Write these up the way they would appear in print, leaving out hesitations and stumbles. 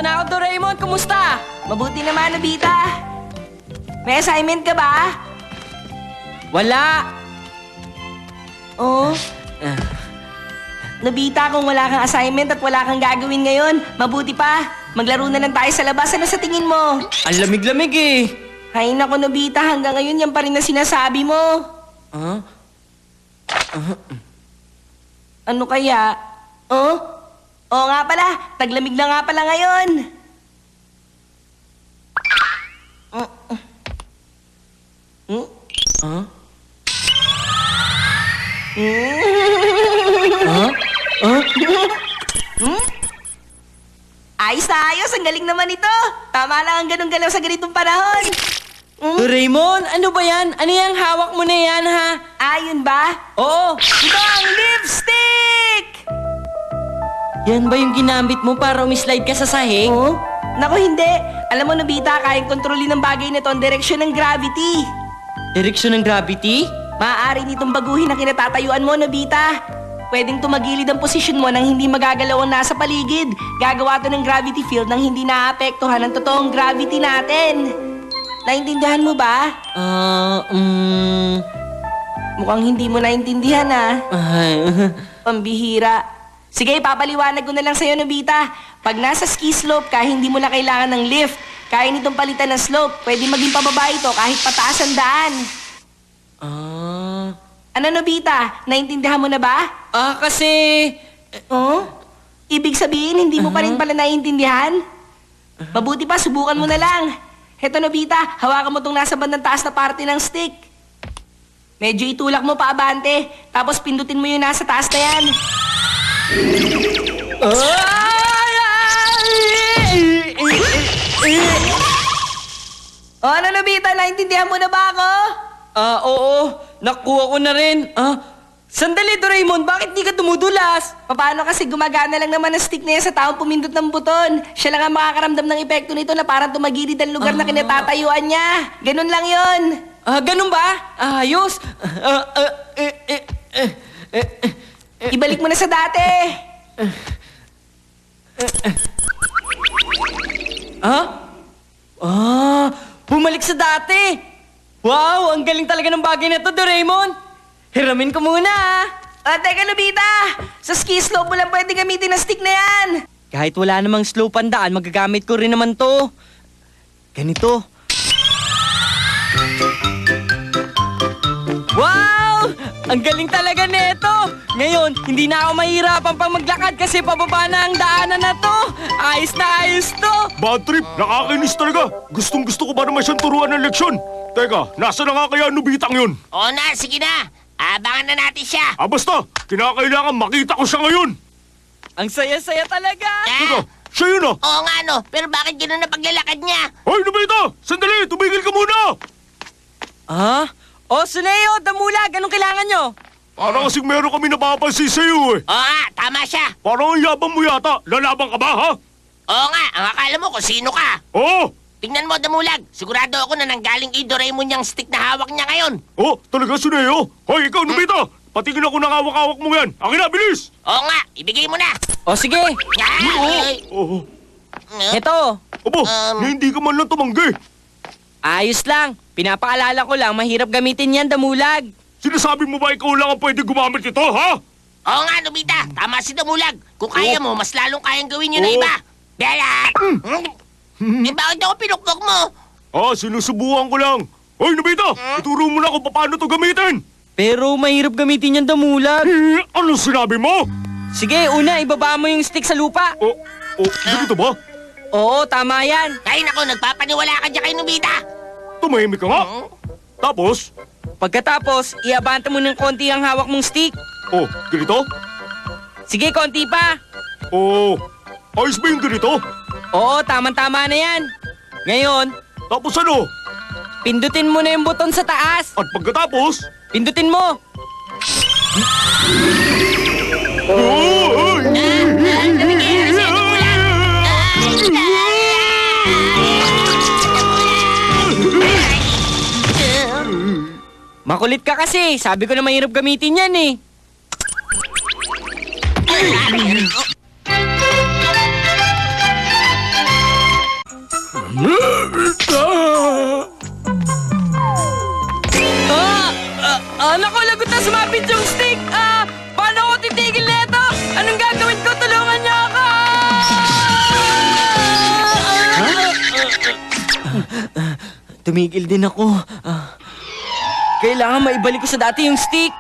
Eto na ako, Doraemon. Kumusta? Mabuti naman, Nobita. May assignment ka ba? Wala. Oh? Nobita, kung wala kang assignment at wala kang gagawin ngayon, mabuti pa. Maglaro na lang tayo sa labas. Ano sa tingin mo? Ang lamig-lamig eh. Ay nako, Nobita, hanggang ngayon yan pa rin na sinasabi mo. Huh? Ano kaya? Oh? Oo nga pala, taglamig na nga pala ngayon. Huh? Ayos na ayos, ang galing naman ito. Tama lang ang ganun galaw sa ganitong panahon. Doraemon, ano ba yan? Ano yung hawak mo na yan, ha? Ayun ba? Oo. Ito ang lipstick! Yan ba yung ginamit mo para umislide ka sa sahig? Oh? Naku, hindi. Alam mo, Nobita, kayang kontrolin ng bagay na ito ang direksyon ng gravity. Direksyon ng gravity? Maaari nitong baguhin ang kinatatayuan mo, Nobita. Pwedeng tumagilid ang posisyon mo nang hindi magagalaw ang nasa paligid. Gagawa to ng gravity field nang hindi naapektuhan ang totoong gravity natin. Naintindihan mo ba? Mukhang hindi mo naintindihan, Pambihira. Sige, papaliwanag ko na lang sa'yo, Nobita. Pag nasa ski slope ka, hindi mo na kailangan ng lift. Kaya nitong palitan ng slope. Pwede maging pababa ito kahit pataas ang daan. Ano, Nobita? Naintindihan mo na ba? Kasi... Oh? Ibig sabihin, hindi mo pa rin pala naiintindihan? Mabuti pa, subukan mo na lang. Heto, Nobita, hawakan mo tong nasa bandang taas na parte ng stick. Medyo itulak mo pa abante, tapos pindutin mo yung nasa taas na yan. Ano, Nobita? Naintindihan mo na ba ako? Oo. Nakuha ko na rin. Sandali, Doraemon. Bakit di ka dumudulas? Paano kasi gumagana lang naman ang stick na yan sa taong pumindot ng buton? Siya lang ang makakaramdam ng epekto nito na parang tumagilid ang lugar na kinatatayuan niya. Ganun lang yon. Ganun ba? Ayos. Ibalik mo na sa dati. Bumalik sa dati. Wow, ang galing talaga ng bagay na to, Doraemon. Hiramin ko muna. Teka, Nobita. Sa ski slope mo lang pwede gamitin ang stick na yan. Kahit wala namang slope ang daan, magagamit ko rin naman to. Ganito. Wow! Ang galing talaga neto! Ngayon, hindi na ako mahirapan pang maglakad kasi pababa na ang daanan na to. Ayos na ayos to. Bad trip, nakakainis talaga. Gustong-gusto ko ba naman siyang turuan ng leksyon? Teka, nasa na nga kaya Nobitang yun? Oo na, sige na. Abangan na natin siya. Basta, kinakailangan makita ko siya ngayon. Ang saya-saya talaga. Teka, siya yun ah. Oo nga no, pero bakit gano'n na paglalakad niya? Hoy, Nobita! Sandali, tumigil ka muna! Suneo, Damulag, anong kailangan nyo? Parang kasing meron kami napapansin sa iyo eh. Oo nga, tama siya. Parang ang yabang mo yata. Lalaban ka ba, ha? Oo nga, ang akala mo kung sino ka. Oo! Tingnan mo, Damulag. Sigurado ako na nanggaling kay Doraemon yung stick na hawak niya ngayon. Oh, talaga, Suneo? Hoy, ikaw, Nobita! Patingin ako ng hawak-hawak mo yan. Akin na, bilis! Oo nga, ibigay mo na. Sige, Ay! Oh, eto. abo, na hindi ka man lang tumanggi. Ayos lang. Pinapaalala ko lang, mahirap gamitin yan, Damulag. Sinasabi mo ba ikaw lang ang pwede gumamit ito, ha? Oo nga, Nobita. Tama si Damulag. Kung kaya mo, mas lalong kayang gawin yun na iba. Bella! Bakit ako pinukpok mo? Sinusubukan ko lang. Hoy, Nobita! Ituro mo na kung paano to gamitin! Pero mahirap gamitin yan, Damulag. Anong sinabi mo? Sige, una, ibaba mo yung stick sa lupa. Ganito ba? Oo, tama yan. Ay nako, nagpapaniwala ka dyan kay Nobita. Tumahimik ka nga. Tapos? Pagkatapos, iabanta mo ng konti ang hawak mong stick. Ganito? Sige, konti pa. Ayos ba yung ganito? Oo, tama-tama na yan. Ngayon, Tapos ano? pindutin mo na yung buton sa taas. At pagkatapos? Pindutin mo. Makulit ka kasi. Sabi ko na mahirap gamitin yan eh. tumigil din ako. Kailangan maibalik ko sa dati yung stick.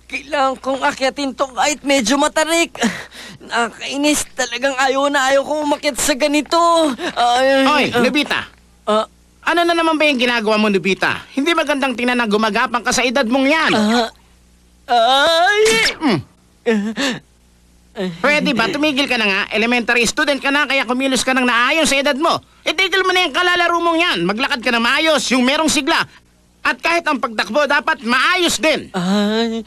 Kailangan kong akyatin to kahit medyo matarik. Nakakainis. Talagang ayaw kong umakyat sa ganito. Oy, Nobita! Ah, Ano na naman ba yung ginagawa mo, Nobita? Hindi magandang tingnan na gumagapang ka sa edad mong yan. ay! Pwede ba? Tumigil ka na nga. Elementary student ka na, kaya kumilos ka ng naayon sa edad mo. Itigil mo na yung kalalaro mong yan. Maglakad ka na maayos, yung merong sigla. At kahit ang pagtakbo, dapat maayos din. Ay!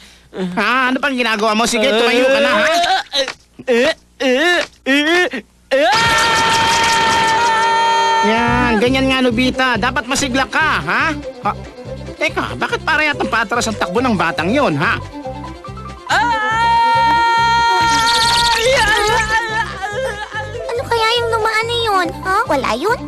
Ano pang ginagawa mo? Sige, tumayo ka na, ha? Yan, ganyan nga, Nobita. Dapat masigla ka, ha? Teka, bakit para yatang patras ang takbo ng batang yon, ha? Ano kaya yung lumaan na yun? Ha? Wala yun?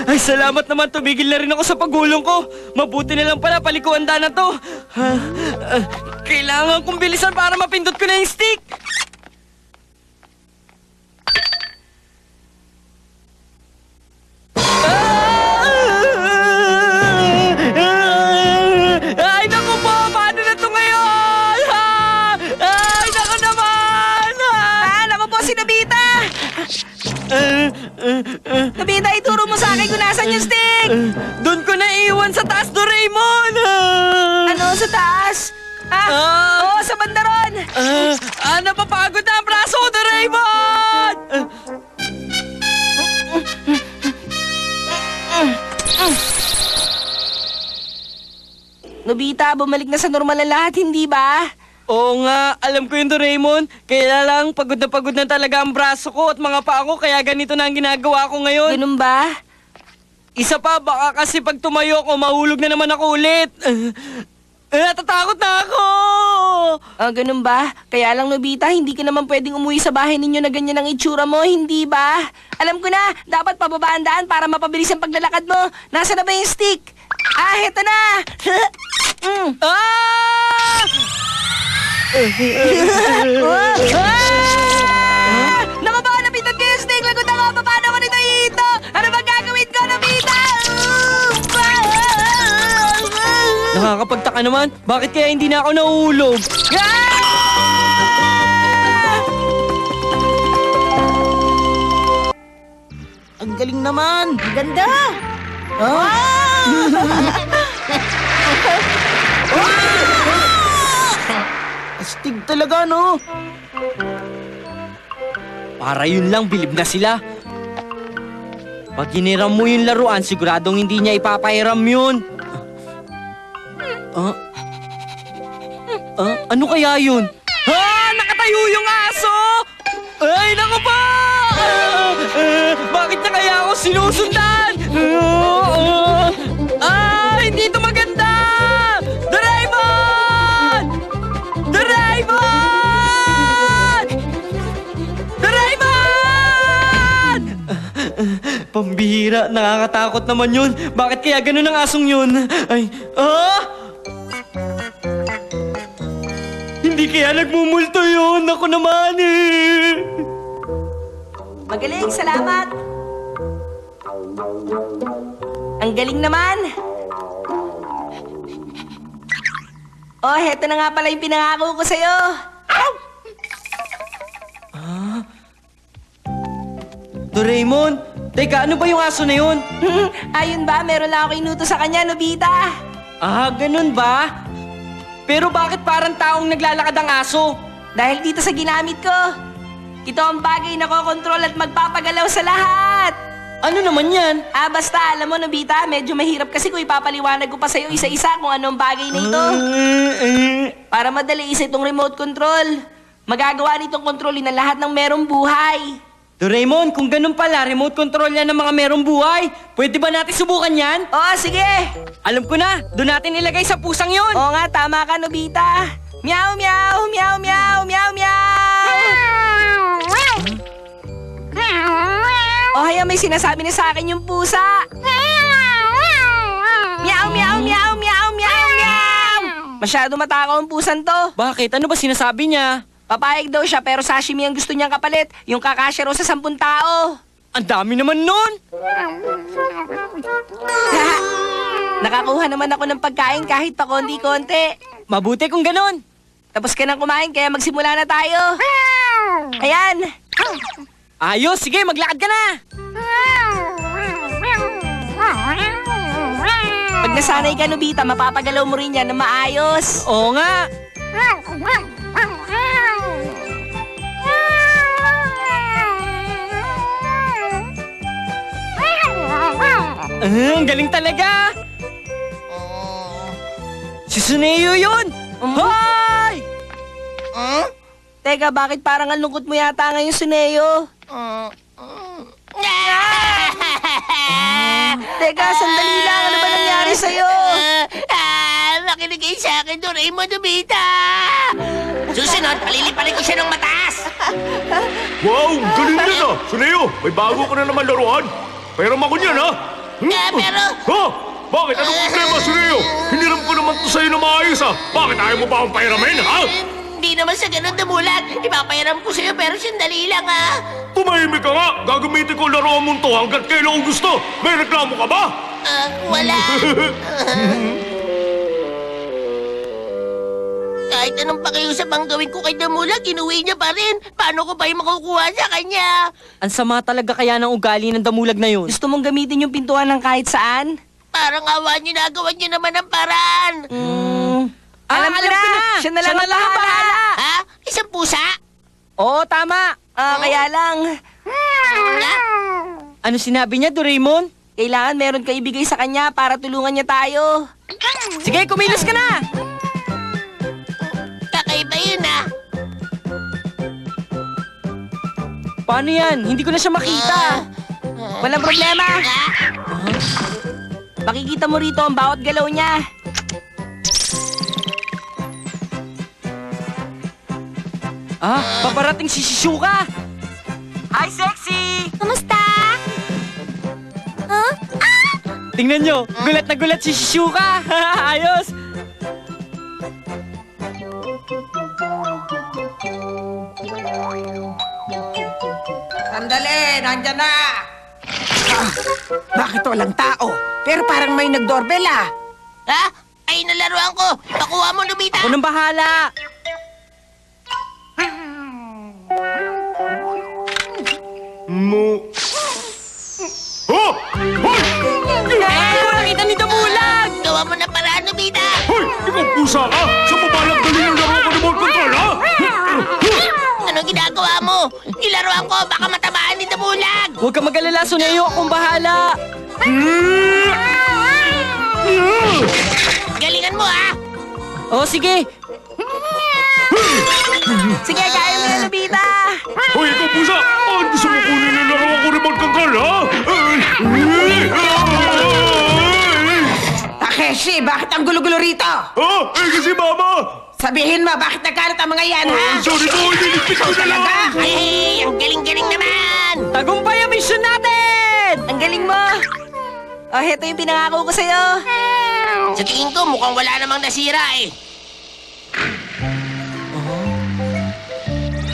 Ay, salamat naman. Tumigil na rin ako sa pagulong ko. Mabuti na lang pala palikuanda na to. Kailangan kong bilisan para mapindot ko na yung stick. Ay, naku po! Paano na to ngayon? Ay, naku naman! Naku po si Nobita! Nobita, ituro mo sa akin kung nasan yung stick! Doon ko na iwan sa taas, Doraemon! Ano, sa taas? Oo, sa banda ron! Napapagod na ang braso ko, Doraemon! Nobita, bumalik na sa normal ang lahat, hindi ba? Oo nga, alam ko yun, Doraemon. Kaya lang, pagod na talaga ang braso ko at mga paa ko, kaya ganito na ang ginagawa ko ngayon. Ganun ba? Isa pa, baka kasi pag tumayo ako, mahulog na naman ako ulit. Natatakot na ako! Ganun ba? Kaya lang, Nobita, hindi ka naman pwedeng umuwi sa bahay ninyo na ganyan ang itsura mo, hindi ba? Alam ko na, dapat pababa ang daan para mapabilis ang paglalakad mo. Nasaan na ba yung stick? Heto na! Naku ba, napindot ko yung stick! Lagot ako, paano ko nito hito? Ano ba gagawin ko, Nobita? Nakakapagtaka naman, bakit kaya hindi na ako nahulog? Ang galing naman! Ganda! Astig talaga, no? Para yun lang, bilib na sila. Pag hiniram mo yung laruan, siguradong hindi niya ipapahiram yun. Ano kaya yun? Nakatayo yung aso! Ay, naku po! Bakit na kaya ako sinusundan? Hindi ito maganda! Doraemon! Doraemon! Doraemon! Pambihira, nakakatakot naman yun. Bakit kaya ganun ang asong yun? Ay, Hindi kaya nagmumulto yun. Ako naman eh. Magaling, salamat! Ang galing naman! Heto na nga pala yung pinangako ko sa'yo. Doraemon, teka, ano ba yung aso na yun? Ayun ba, meron lang ako inuto sa kanya, Nobita. Ganun ba? Pero bakit parang taong naglalakad ang aso? Dahil dito sa ginamit ko. Ito ang bagay na kokontrol at magpapagalaw sa lahat. Ano naman yan? Basta, alam mo, Nobita, medyo mahirap kasi kung ipapaliwanag ko pa sa'yo isa-isa kung anong bagay na ito. Para madali, isa itong remote control. Magagawa nitong kontrolin ang lahat ng merong buhay. Doraemon, kung ganun pala, remote control yan ng mga merong buhay. Pwede ba natin subukan yan? Oo, sige. Alam ko na, doon natin ilagay sa pusang yun. Oo nga, tama ka, Nobita. Meow, meow, meow, meow, meow, meow. Hayaan, may may sinasabi na sa akin yung pusa. Meow, meow, meow, meow, meow, meow. Masyado matakaw ang pusan to. Bakit? Ano ba sinasabi niya? Papayag daw siya pero sashimi ang gusto niyang kapalit. Yung kakasya raw sa 10 tao. Ang dami naman nun! Nakakuha naman ako ng pagkain kahit pa konti-konti. Mabuti kung ganon. Tapos ka nang kumain kaya magsimula na tayo. Ayan. Ayos, sige, maglakad ka na! Pag nasanay ka, Nobita, mapapagalaw mo rin yan na maayos. Oo nga! Ang galing talaga! Si Suneo yun! Hoy! Teka, bakit parang ang lungkot mo yata ngayon, Suneo? Teka, sandali lang. Ano ba nangyari sa'yo? Makinig kayo sa akin, Doraemon, Nobita! Susunod, paliliparin ko siya ng mataas! Wow, galing yan ah! Suneo, may bago ka na naman laruan. Pairam ako niyan ha? Pero... Ha? Bakit? Anong problema, Suneo? Hiniram ko naman to sa'yo na maayos ha? Bakit ayaw mo pa akong pairamin, ha? Hindi naman sa ganun, Damulag. Ipapayaram ko sa'yo pero sandali lang, ha? Tumahimik ka nga! Gagamitin ko ang laruan mo to hanggat kailan ko gusto! May reklamo ka ba? Wala. Kahit anong pakiusap ang gawin ko kay Damulag, inuwi niya pa rin. Paano ko ba yung makukuha sa kanya? Ang sama talaga kaya ng ugali ng damulag na yun. Gusto mong gamitin yung pintuan ng kahit saan? Parang awa niyo na, gawan niyo naman ang paraan. Alam ko na! Siya na lang ang bahala! Ha? Isang pusa? Oo, tama! Kaya lang, Ano sinabi niya, Doraemon? kailangan meron ka ibigay sa kanya para tulungan niya tayo. Sige, kumilos ka na! Kakaiba yun, ha? Paano yan? Hindi ko na siya makita. Walang problema. Makikita mo rito ang bawat galaw niya. Paparating si Shizuka! Hi, sexy! Kamusta? Huh? Tingnan nyo, gulat na gulat si Shizuka! Ayos! Sandali, nandyan na! Bakit walang tao? Pero parang may nag-doorbell ah. Ha? Ay, nalaruan ko. Pakuha mo, Nobita. Ako nang bahala! Mo... Ha? Hoy! Nakita ni Damulag! Gawa mo na paraan, Nobita. Hoy! Ikaw pusa ka! Sa mabalang dali ng laro ko ni Remote Control, ha? Anong ginagawa mo? Ilaruan ko, baka matamaan ni Damulag. Huwag ka mag-alala, Suneo, akong bahala! Galingan mo, ha? Oh, sige! Sige, kaya mo na, Nobita. Hoy, ikaw pusa! Gusto mo kunin ang laro ko ni Remote Control, ha? Takeshi, bakit ang gulo-gulo rito? Kasi mama! Sabihin mo, bakit nagkalat ang mga yan, ha? Sorry po, nilipit ko na lang! Hey, ang galing-galing naman. Tagumpay ang mission natin! Ang galing mo. Heto yung pinangako ko sa'yo. Sa tingin ko, mukhang wala namang nasira, eh.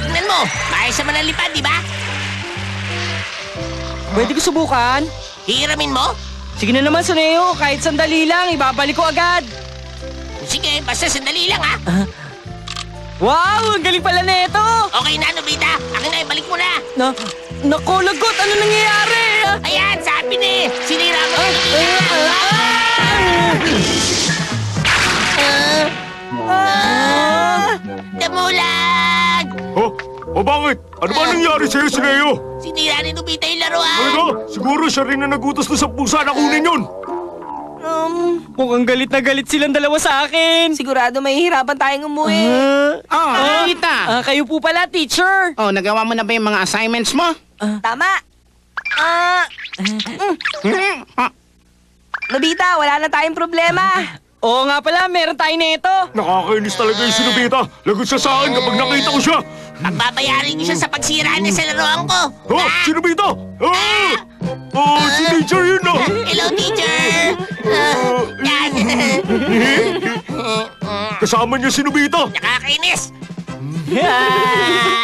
Tingnan mo, maayos naman ang lipad, di ba? Pwede ko subukan? Hihiramin mo? Sige na naman, Suneo, kahit sandali lang, ibabalik ko agad! Sige, basta sandali lang, ha? Wow! Ang galing pala nito! Okay na, Nobita. Akin na, ibalik mo na. Naku, lagot! Ano nangyayari? Ayan, sabi ni. Sinira mo yung Nobita. Damulag! O bakit? Ano ba nangyari sa'yo, Sineo? Sinira ni Nobita yung laruan. Talaga? Siguro siya rin na nagutos na sa pusa na kunin yun. Mukhang galit na galit silang dalawa sa akin! Sigurado may hirapan tayong umuwi. Oh, Nobita. Kayo po pala, teacher! Oh, nagawa mo na ba yung mga assignments mo? Tama. Nobita, wala na tayong problema. Oo nga pala, meron tayo nito! Nakakainis talaga yung sinubita. Lagot siya sa akin kapag nakita ko siya. Pagbabayarin niyo siya sa pagsira niya sa laruan ko. Sinubita! Oh, si teacher yun na. Hello, teacher! Yan! Kasama niya si Nobita. Nakakainis! Ah!